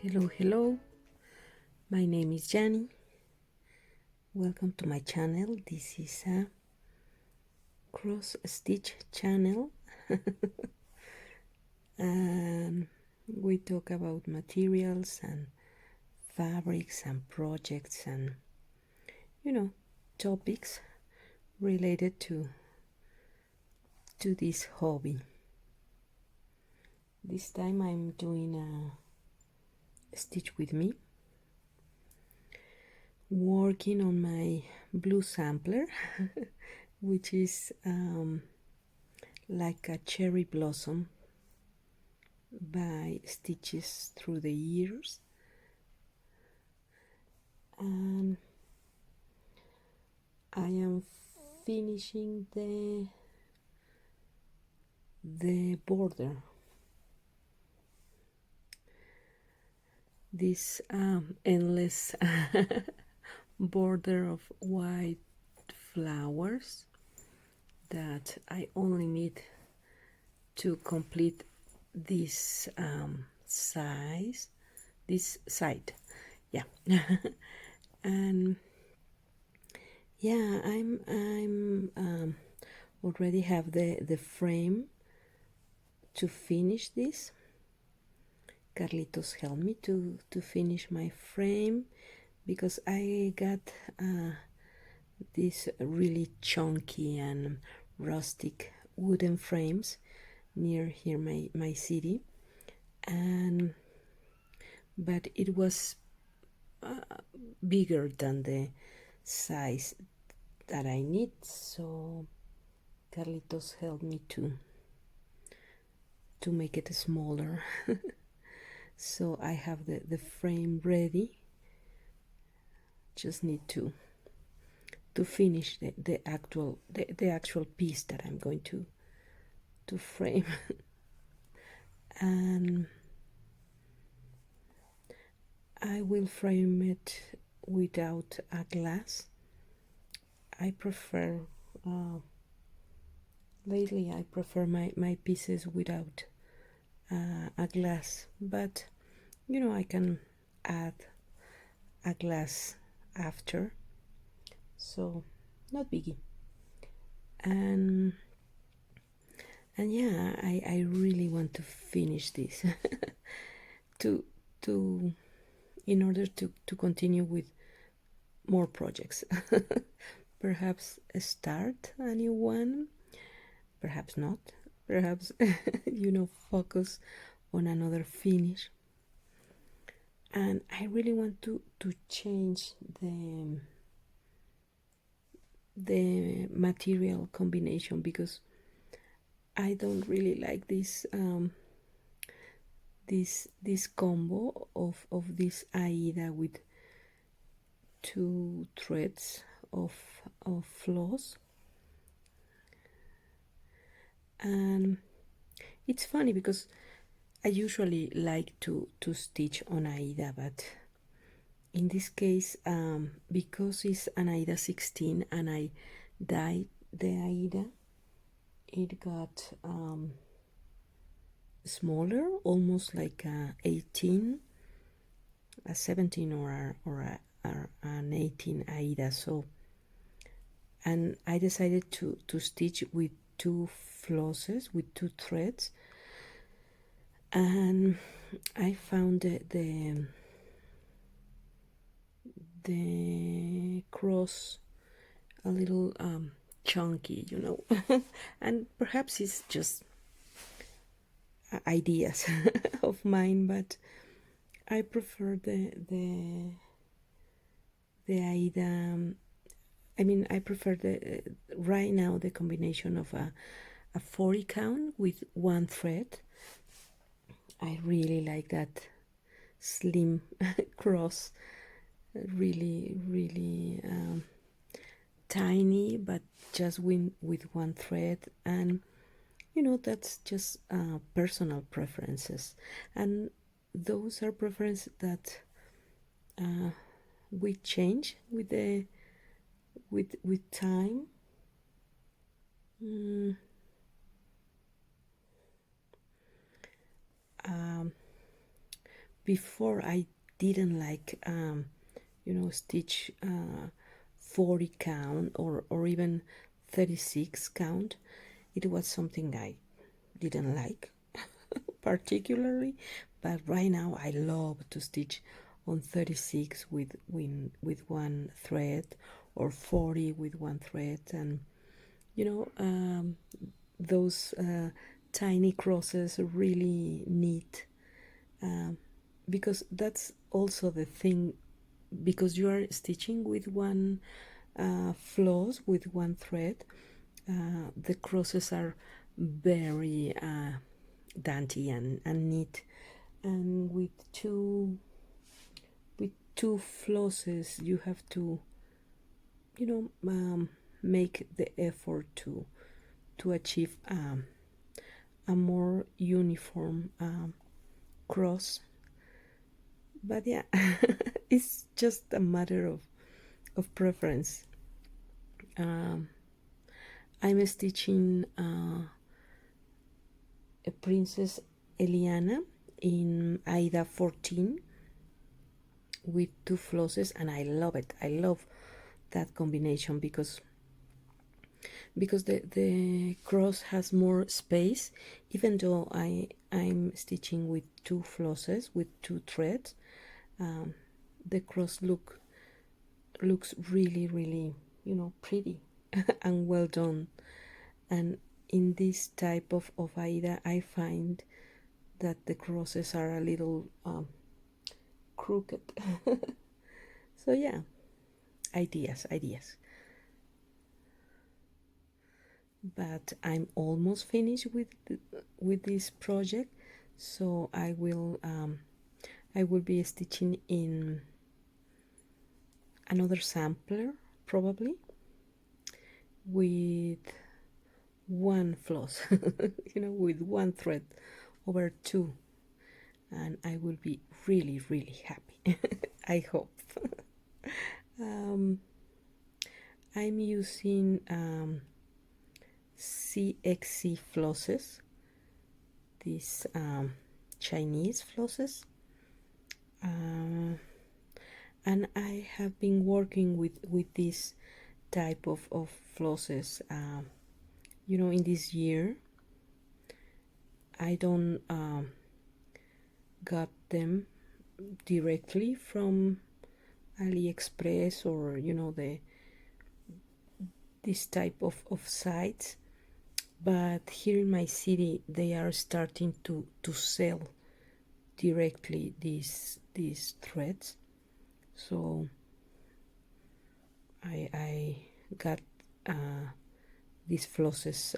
Hello, my name is Yanni. Welcome to my channel. This is a cross stitch channel and we talk about materials and fabrics and projects and topics related to this hobby. This time I'm doing a stitch with me, working on my blue sampler which is like a cherry blossom by Stitches Through the Years, and I am finishing the border. This endless border of white flowers that I only need to complete this this side. Yeah. And yeah, I'm already have the frame to finish this. Carlitos helped me to finish my frame because I got these really chunky and rustic wooden frames near here my city, and but it was bigger than the size that I need, so Carlitos helped me to make it smaller. So I have the frame ready, just need to finish the actual piece that I'm going to frame. And I will frame it without a glass. I prefer lately I prefer my pieces without a glass, but I can add a glass after, so not biggie. And yeah, I really want to finish this to in order to continue with more projects. Perhaps start a new one, perhaps not, perhaps focus on another finish. And I really want to change the material combination, because I don't really like this this combo of this Aida with 2 threads of floss. And it's funny because I usually like to stitch on Aida, but in this case, because it's an Aida 16 and I dyed the Aida, it got smaller, almost like a 18, a 17 or an 18 Aida. So, and I decided to stitch with 2 flosses, with 2 threads, and I found the cross a little chunky, and perhaps it's just ideas of mine, but I prefer the Aida. I mean, I prefer right now the combination of a 40 count with 1 thread. I really like that slim cross, really tiny, but just with 1 thread. And that's just personal preferences, and those are preferences that we change with time. before I didn't like stitch 40 count or even 36 count. It was something I didn't like particularly, but right now I love to stitch on 36 with one thread, or 40 with one thread, and those tiny crosses are really neat, because that's also the thing, because you are stitching with one floss with one thread. The crosses are very dainty and neat, and with two flosses you have to make the effort to achieve a more uniform cross. But yeah, it's just a matter of preference. I'm stitching a Princess Elena in Aida 14 with two flosses, and I love it. I love that combination because the cross has more space, even though I'm stitching with two flosses with two threads. The cross looks really, really pretty and well done. And in this type of Aida, I find that the crosses are a little crooked. So yeah, ideas. But I'm almost finished with this project, so I will be stitching in another sampler, probably with one floss, with one thread over two, and I will be really, really happy. I hope. I'm using CXC flosses, these Chinese flosses, and I have been working with this type of flosses in this year. I don't got them directly from AliExpress or this type of sites, but here in my city they are starting to sell directly these threads, so I got these flosses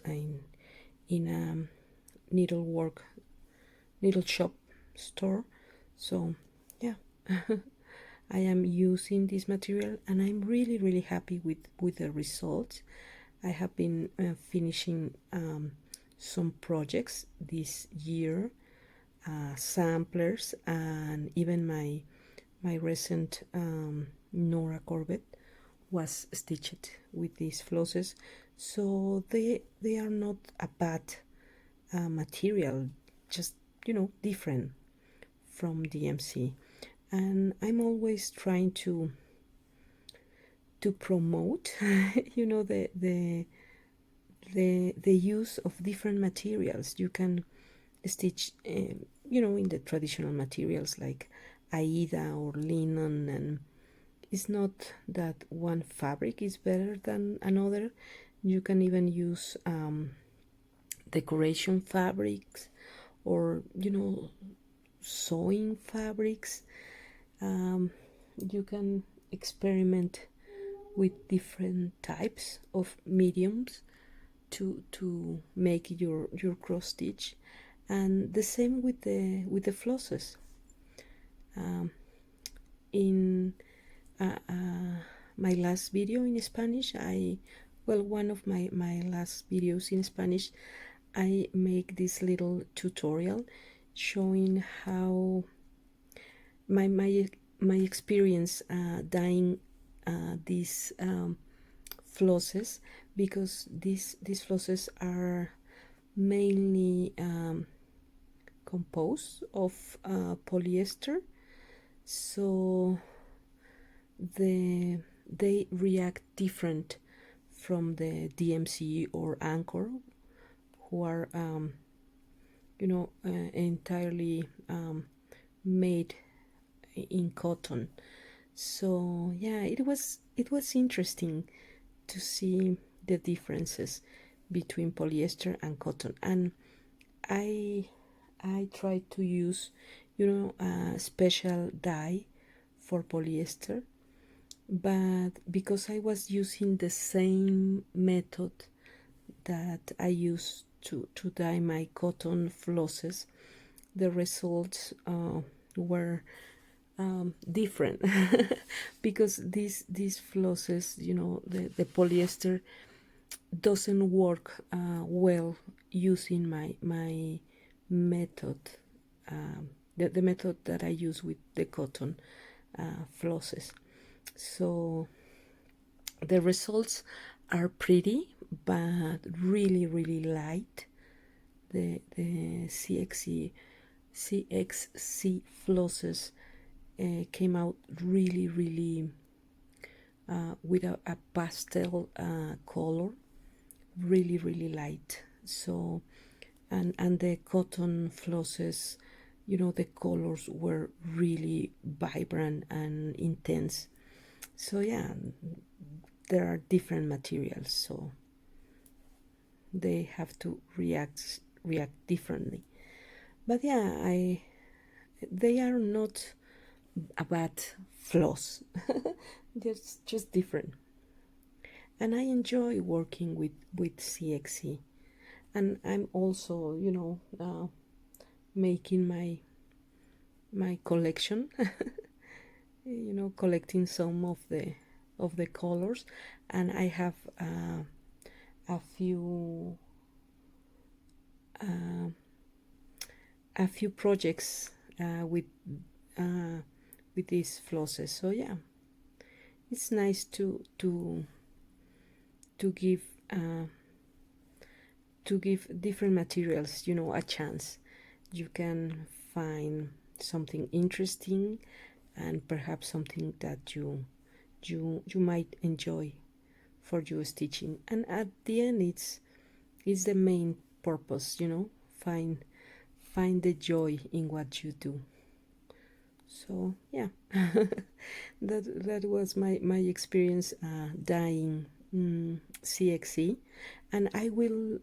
in a needle shop store. So yeah, I am using this material and I'm really, really happy with the results. I have been finishing some projects this year, samplers, and even my recent Nora Corbett was stitched with these flosses, so they are not a bad material, just different from DMC. And I'm always trying to promote the use of different materials. You can stitch in the traditional materials like Aida or linen, and it's not that one fabric is better than another. You can even use decoration fabrics, or sewing fabrics. You can experiment with different types of mediums to make your cross stitch, and the same with the flosses. In my last video in Spanish, one of my last videos in Spanish, I make this little tutorial showing how my experience dyeing these flosses, because these flosses are mainly composed of polyester, so they react different from the DMC or Anchor, who are entirely made in cotton. So yeah, it was interesting to see the differences between polyester and cotton. And I tried to use a special dye for polyester, but because I was using the same method that I use to dye my cotton flosses, the results were different because these flosses, the polyester doesn't work well using my method, the method that I use with the cotton flosses. So the results are pretty, but really, really light. The CXC flosses came out really, really with a pastel color, really, really light. So, and the cotton flosses, the colors were really vibrant and intense. So yeah, there are different materials, so they have to react differently. But yeah, they are not a bad floss. They're just different. And I enjoy working with CXC. And I'm also, making my collection, collecting some of the colors, and I have a few projects with these flosses. So yeah, it's nice to give different materials a chance. You can find something interesting and perhaps something that you might enjoy for your stitching, and at the end it's the main purpose, find the joy in what you do. So yeah, that was my experience dyeing CXC, and I will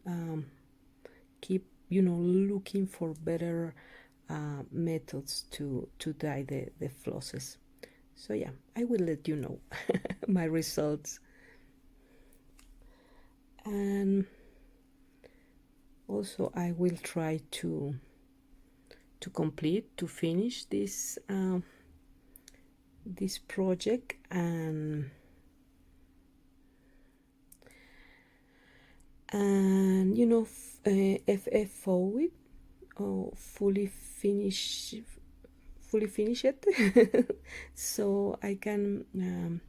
keep looking for better methods to dye the flosses. So yeah, I will let you know my results. And also I will try to finish this this project, and FFO it, or fully finish it so I can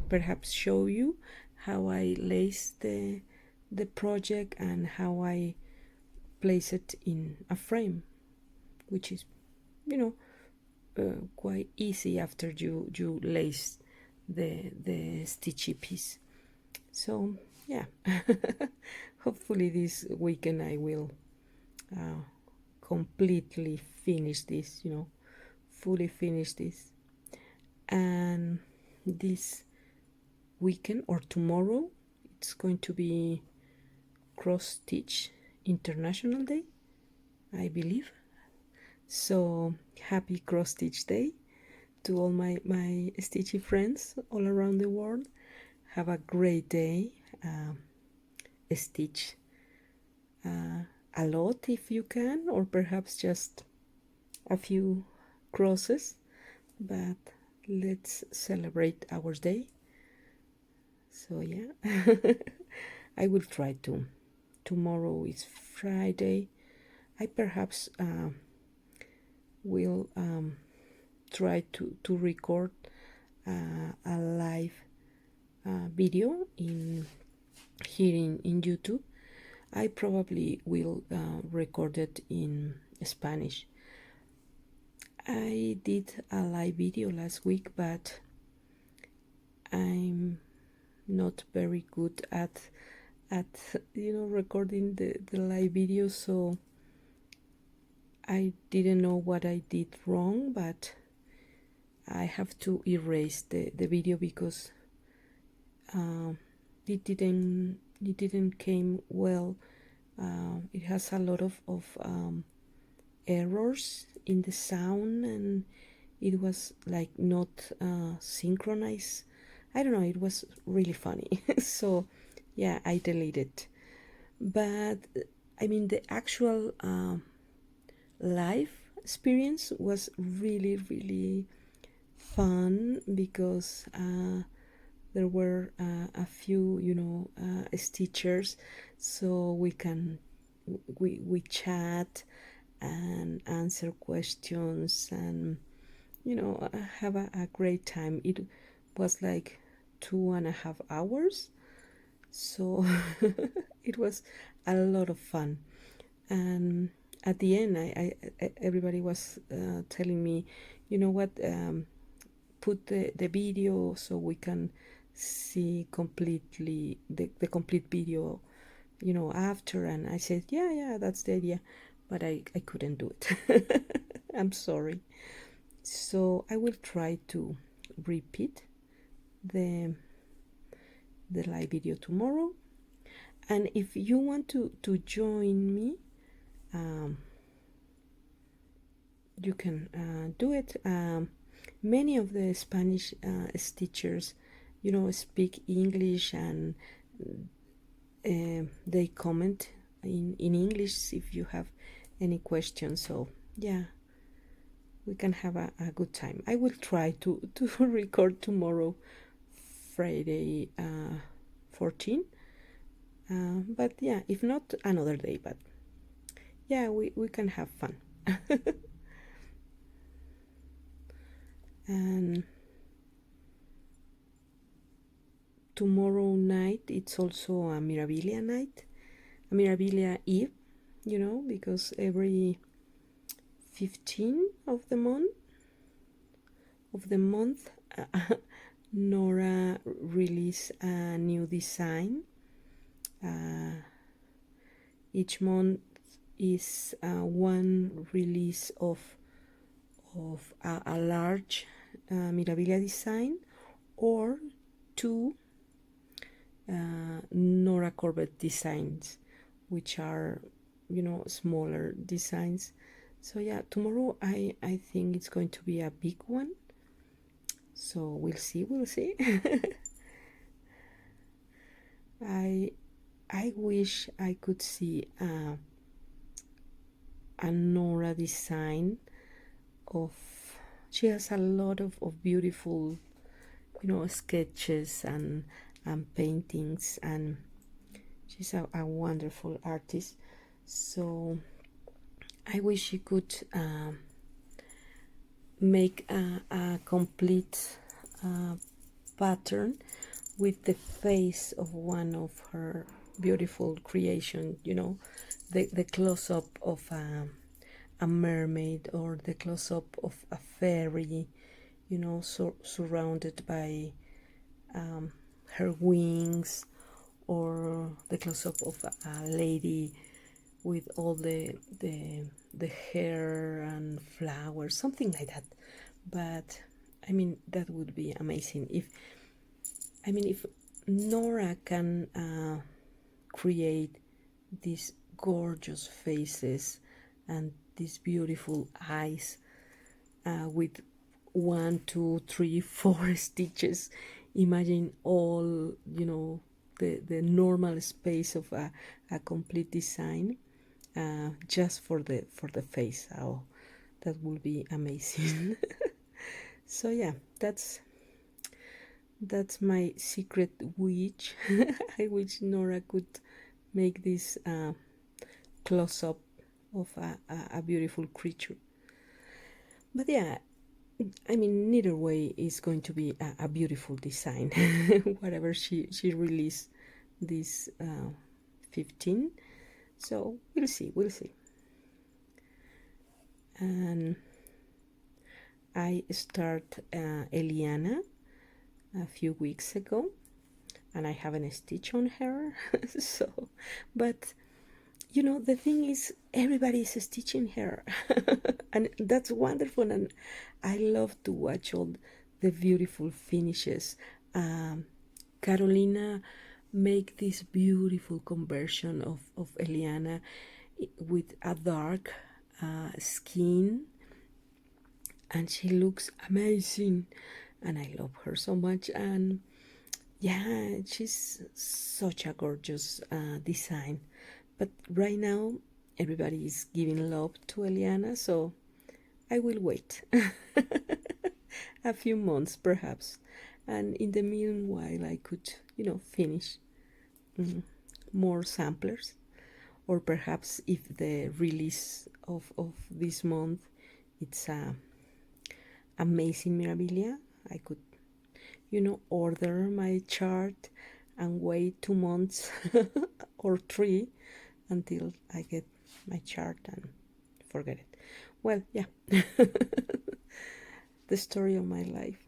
perhaps show you how I lace the project and how I place it in a frame, which is quite easy after you lace the stitchy piece. So yeah, hopefully this weekend I will completely finish this, fully finish this. And this weekend or tomorrow, it's going to be Cross Stitch International Day, I believe. So happy Cross Stitch Day to all my stitchy friends all around the world. Have a great day. Stitch a lot if you can, or perhaps just a few crosses, but let's celebrate our day. So yeah, I will try to. Tomorrow is Friday. I perhaps will try to record a live video here in YouTube. I probably will record it in Spanish. I did a live video last week, but I'm not very good at recording the live video, so I didn't know what I did wrong, but I have to erase the video because it didn't came well. It has a lot of errors in the sound, and it was like not synchronized. I don't know, it was really funny. So yeah, I deleted. But I mean, the actual live experience was really, really fun because there were a few, stitchers, so we chat and answer questions and have a great time. It was like 2.5 hours, so it was a lot of fun. And at the end, I everybody was telling me, you know what, put the video so we can see completely the complete video, after. And I said, yeah, that's the idea, but I couldn't do it. I'm sorry. So I will try to repeat the live video tomorrow. And if you want to join me, you can do it. Many of the Spanish stitchers, speak English, and they comment in English if you have any questions. So yeah, we can have a good time. I will try to record tomorrow, Friday 14. But yeah, if not, another day. But yeah, we can have fun. And tomorrow night it's also a Mirabilia night, a Mirabilia Eve, because every 15 of the month, Nora release a new design. Each month is one release of a large Mirabilia design, or two Nora Corbett designs, which are smaller designs. So yeah, tomorrow I think it's going to be a big one, so we'll see. I wish I could see a Nora design of, she has a lot of beautiful sketches and paintings, and she's a wonderful artist. So I wish she could make a complete pattern with the face of one of her beautiful creation, the close-up of a mermaid, or the close-up of a fairy, surrounded by her wings, or the close-up of a lady with all the hair and flowers, something like that. But I mean, that would be amazing if Nora can create these gorgeous faces and these beautiful eyes with 1, 2, 3, 4 stitches. Imagine all the normal space of a complete design, just for the face. Oh, that would be amazing. So yeah, that's my secret wish. I wish Nora could make this close-up of a beautiful creature. But yeah, I mean, neither way is going to be a beautiful design. Whatever she released this 15. So we'll see. And I start Eliana a few weeks ago, and I haven't stitched on her. So, but you know, the thing is, everybody is stitching her, and that's wonderful. And I love to watch all the beautiful finishes. Carolina make this beautiful conversion of Eliana with a dark skin, and she looks amazing, and I love her so much. And yeah, she's such a gorgeous design. But right now, everybody is giving love to Eliana, so I will wait a few months perhaps. And in the meanwhile, I could, finish more samplers. Or perhaps if the release of this month it's amazing Mirabilia, I could, order my chart and wait 2 months or 3 until I get my chart and forget it. Well, yeah, the story of my life.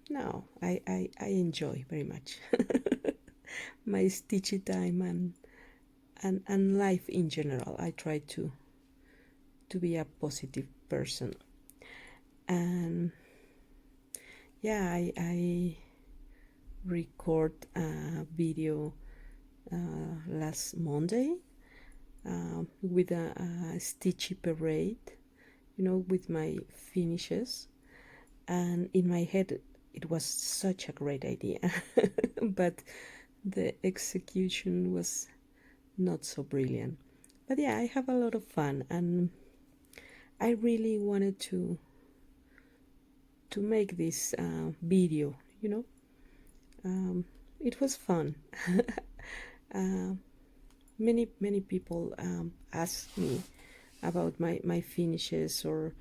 No, I enjoy very much my stitchy time and life in general. I try to be a positive person. And yeah, I record a video last Monday with a stitchy parade, with my finishes. And in my head, it was such a great idea, but the execution was not so brilliant. But yeah, I have a lot of fun, and I really wanted to make this video. It was fun. Many people ask me about my finishes, or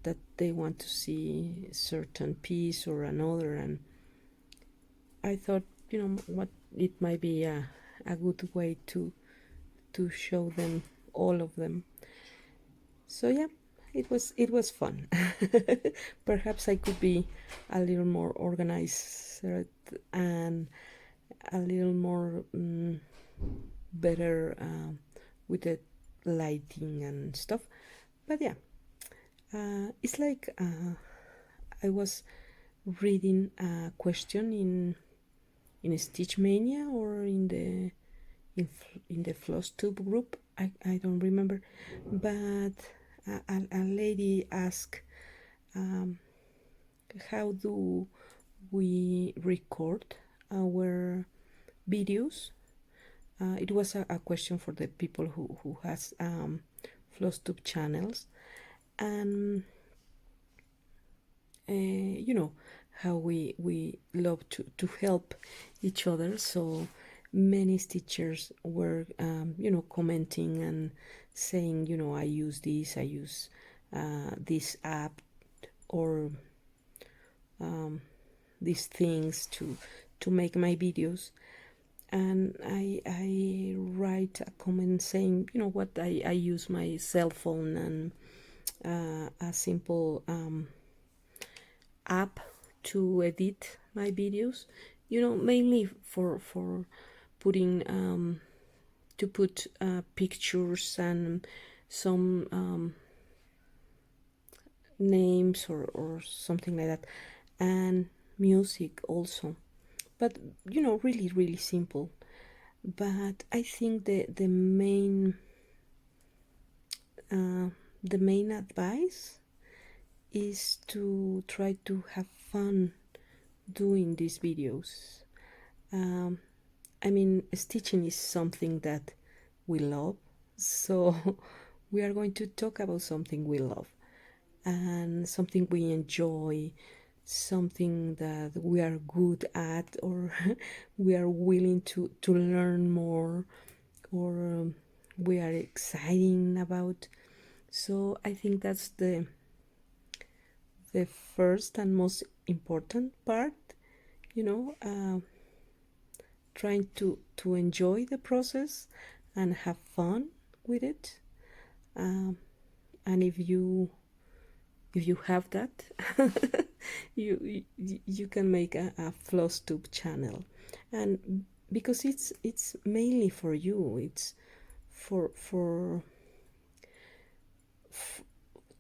that they want to see certain piece or another, and I thought, what, it might be a good way to show them, all of them. So yeah, it was fun. Perhaps I could be a little more organized and a little more better with the lighting and stuff. But yeah, it's like I was reading a question in Stitch Mania, or in the Flosstube group. I don't remember, but a lady asked, how do we record our videos? It was a question for the people who has Flosstube channels, and how we love to help each other. So many stitchers were commenting and saying, I use this app, or these things to make my videos. And I write a comment saying, what, I use my cell phone and a simple app to edit my videos, mainly for putting to put pictures and some names or something like that, and music also. But really simple. But I think the main advice is to try to have fun doing these videos. I mean, stitching is something that we love, so we are going to talk about something we love and something we enjoy, something that we are good at, or we are willing to learn more, or we are excited about. So I think that's the first and most important part, trying to enjoy the process and have fun with it. And if you have that, you can make a Flosstube channel, and because it's mainly for you, it's for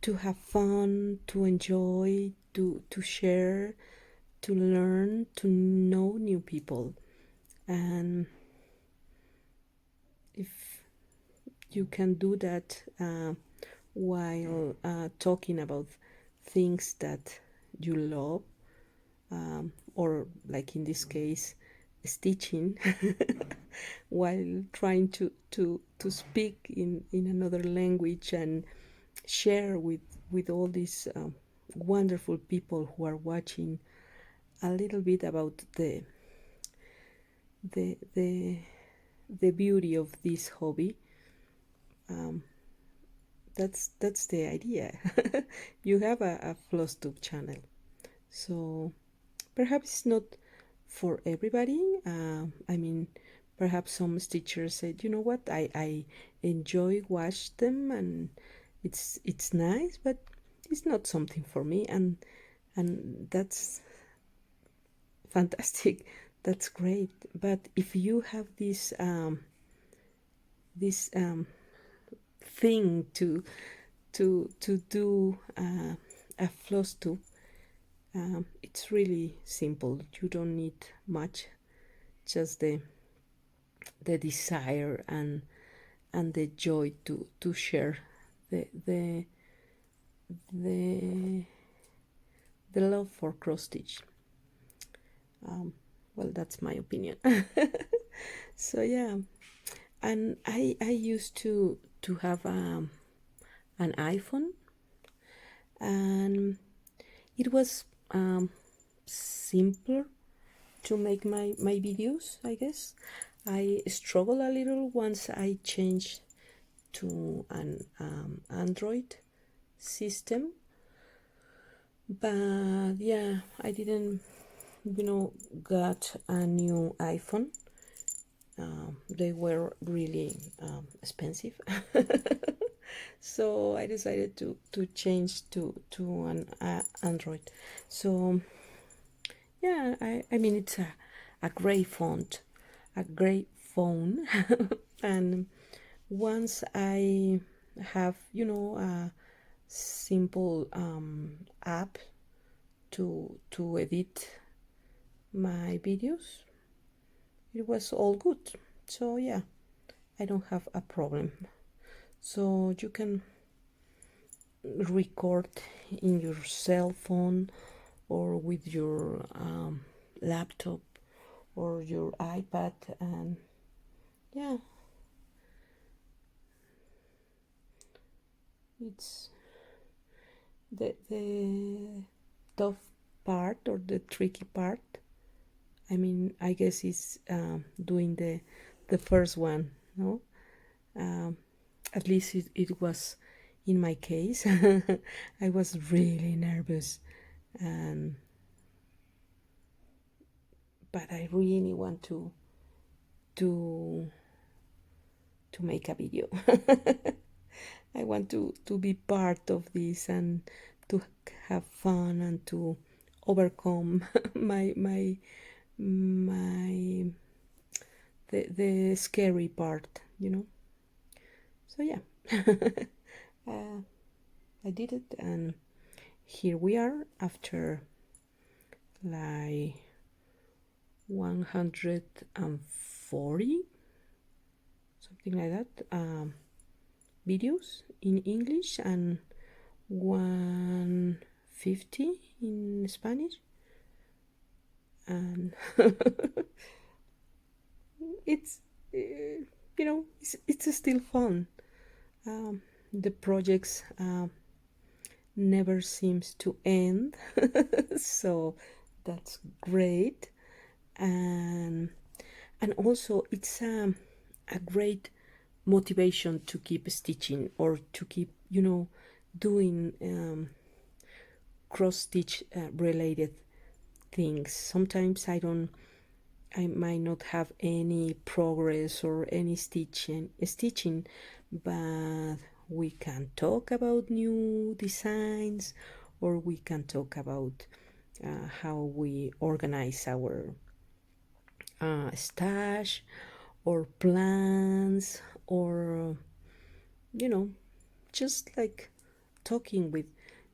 to have fun, to enjoy, to share, to learn, to know new people. And if you can do that while talking about things that you love, or like in this case, stitching, while trying to speak in another language and share with all these wonderful people who are watching a little bit about the beauty of this hobby. That's the idea. You have a Flosstube channel, so perhaps it's not for everybody. I mean, perhaps some stitchers said, you know what, I enjoy watch them and it's nice, but it's not something for me, and that's fantastic. That's great. But if you have this thing to do a Flosstube, it's really simple. You don't need much, just the desire and the joy to share the love for cross stitch. Well, that's my opinion. So yeah, and I used to have an iPhone, and it was simpler to make my videos, I guess. I struggled a little once I changed to an Android system, but yeah, I didn't got a new iPhone. They were really expensive. So I decided to change to an Android. So yeah, I mean, it's a great font, a great phone. And once I have a simple app to edit my videos, it was all good. So yeah, I don't have a problem. So you can record in your cell phone or with your laptop or your iPad, and yeah, it's the tough part or the tricky part. I mean, I guess it's doing the first one, no? At least it was in my case. I was really nervous, but I really want to make a video. I want to be part of this and to have fun and to overcome my the scary part, So yeah, I did it, and here we are after like 140, something like that, videos in English and 150 in Spanish, and it's it's still fun. The projects never seems to end, so that's great. And also it's a great motivation to keep stitching or to keep doing cross stitch related things. Sometimes I I might not have any progress or any stitching, but we can talk about new designs, or we can talk about how we organize our stash or plans, or just like talking with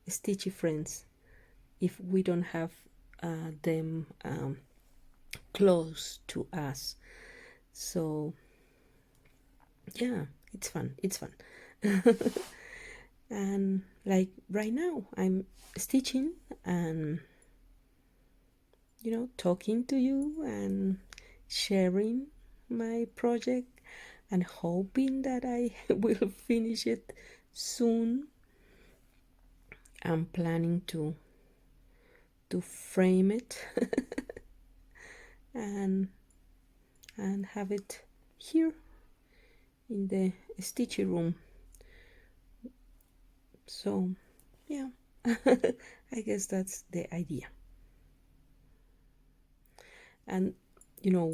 stitchy friends if we don't have them close to us. So yeah, it's fun. And like right now I'm stitching and talking to you and sharing my project and hoping that I will finish it soon. I'm planning to frame it and have it here in the stitchy room. So yeah, I guess that's the idea. And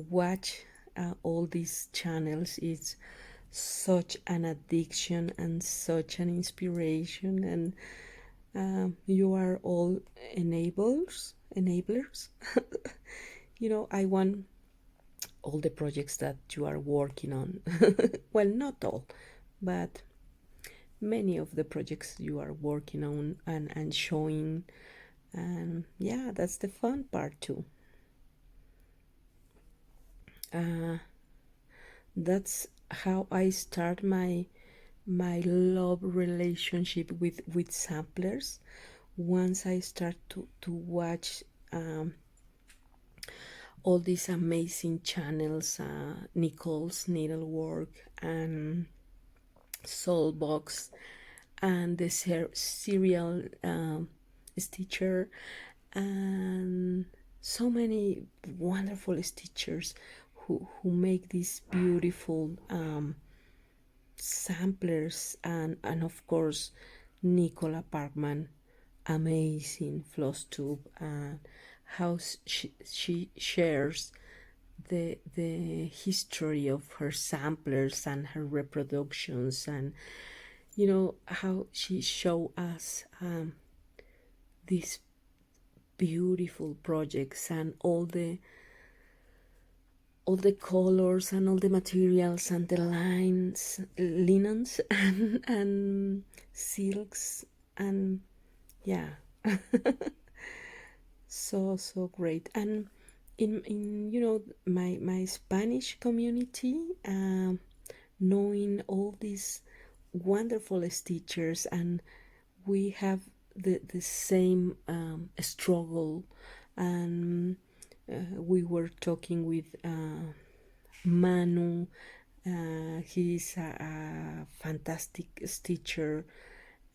watch all these channels is such an addiction and such an inspiration, and you are all enablers. I want all the projects that you are working on. Well, not all, but many of the projects you are working on and showing, and yeah, that's the fun part too. That's how I start my love relationship with samplers. Once I start to watch all these amazing channels, Nicole's Needlework and Soulbox and the serial stitcher, and so many wonderful stitchers who make these beautiful samplers, and of course Nicola Parkman, amazing Flosstube, and how she shares the history of her samplers and her reproductions, and how she show us these beautiful projects and all the colors and all the materials and the linens and silks, and yeah. So great. And in my Spanish community, knowing all these wonderful stitchers, and we have the same struggle, and we were talking with Manu. He's a fantastic stitcher,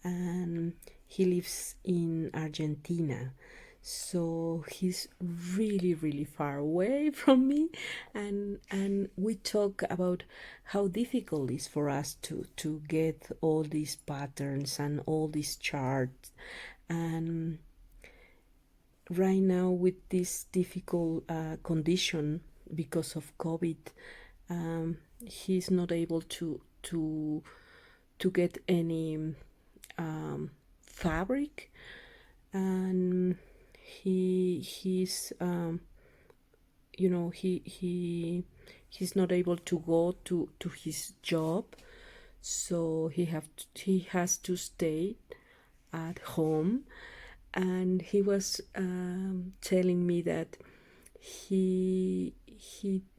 and he lives in Argentina. So he's really far away from me, and we talk about how difficult it is for us to get all these patterns and all these charts. And right now, with this difficult condition because of COVID, he's not able to get any fabric, and he's he's not able to go to his job, so he has to stay at home. And he was telling me that he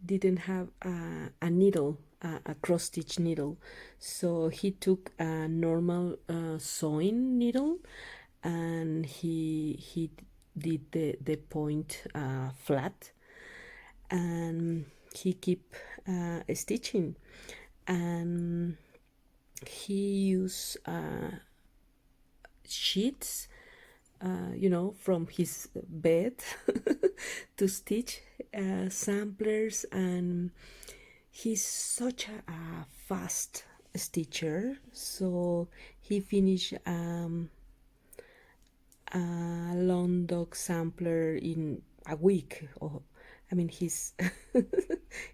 didn't have a needle, a cross stitch needle, so he took a normal sewing needle, and he did the point flat, and he keep stitching, and he used sheets from his bed to stitch samplers. And he's such a fast stitcher, so he finished a long dog sampler in a week, I mean, he's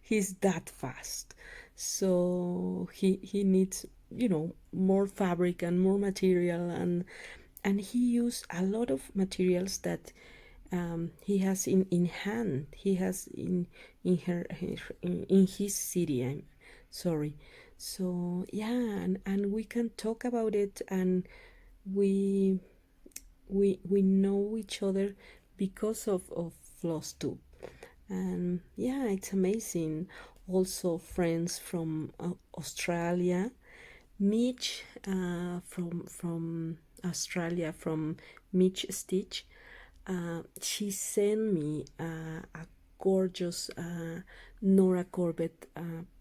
he's that fast, so he needs, you know, more fabric and more material, and he used a lot of materials that he has in hand. He has in his city. I'm sorry. So yeah, and we can talk about it, and we we know each other because of Flosstube. And yeah, it's amazing. Also friends from Australia. Mitch from Australia, from Mitch Stitch, she sent me a gorgeous Nora Corbett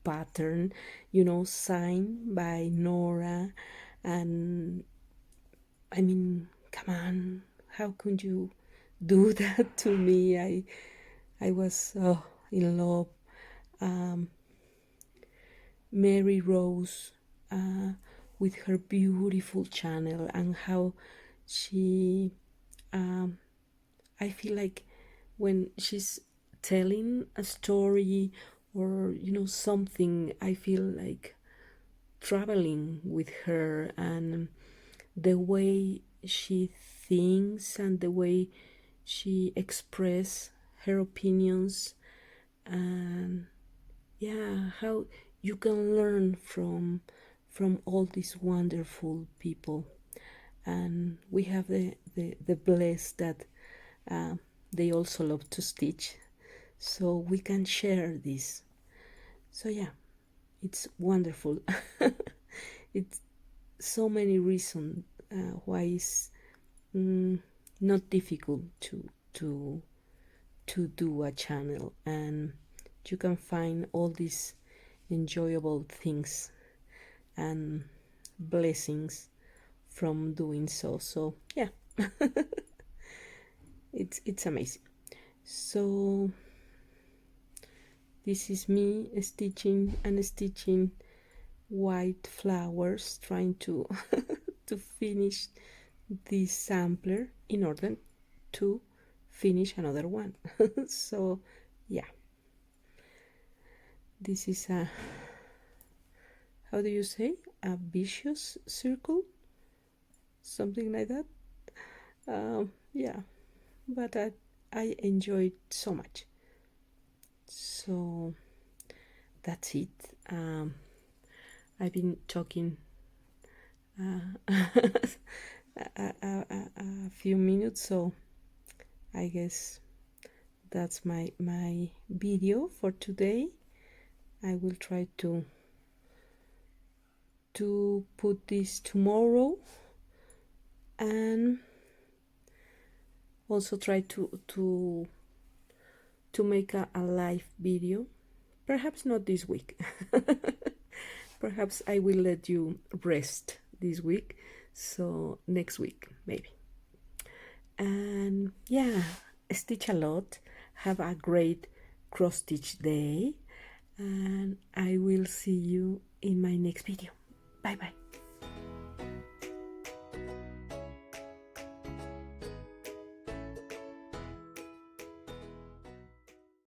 pattern, you know, signed by Nora. And I mean, come on, how could you do that to me? I was in love. Um, Mary Rose, with her beautiful channel, and how she, I feel like when she's telling a story, or you know, something, I feel like traveling with her, and the way she thinks and the way she express her opinions, and yeah, how you can learn from all these wonderful people. And we have the bless that uh, they also love to stitch, so we can share this. So yeah, it's wonderful. It's so many reasons why it's not difficult to to do a channel, and you can find all these enjoyable things and blessings from doing so. So yeah, it's amazing. So this is me stitching and stitching white flowers, trying to to finish this sampler in order to finish another one. So yeah, this is a, how do you say, a vicious circle, something like that. Yeah, but I enjoyed so much. So that's it. I've been talking a few minutes, so I guess that's my video for today. I will try to put this tomorrow, and also try to make a live video, perhaps not this week. Perhaps I will let you rest this week, so next week maybe. And yeah, stitch a lot, have a great cross stitch day, and I will see you in my next video. Bye bye.